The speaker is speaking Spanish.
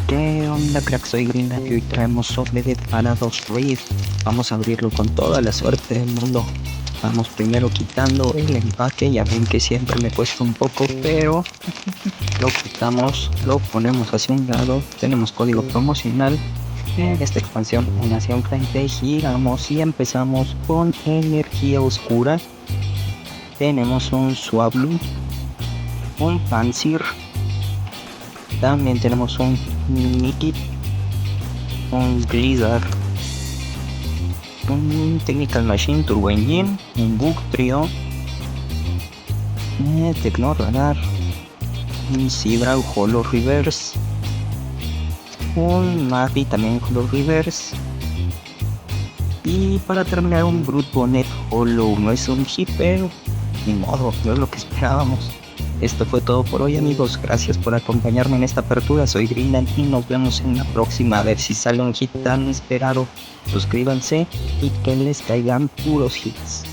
¿Qué onda, crack? Soy Greenland y hoy traemos sobre de Paradox Rift. Vamos a abrirlo con toda la suerte del mundo. Vamos primero quitando el empaque, ya ven que siempre me cuesta un poco, pero lo quitamos, lo ponemos hacia un lado. Tenemos código promocional en esta expansión, hacia un frente, giramos y empezamos con energía oscura. Tenemos un Swablu, un Panzir, también tenemos un Nikit, un Blizzard, un Technical Machine Turbo Engine, un Bug Trio, Tecno Radar, un Zebra Holo Reverse, un Mappy también Holo Reverse, y para terminar un Brute Bonnet Holo. No es un hit, pero ni modo, no es lo que esperábamos. Esto fue todo por hoy, amigos. Gracias por acompañarme en esta apertura. Soy Greenland y nos vemos en la próxima. A ver si sale un hit tan esperado. Suscríbanse y que les caigan puros hits.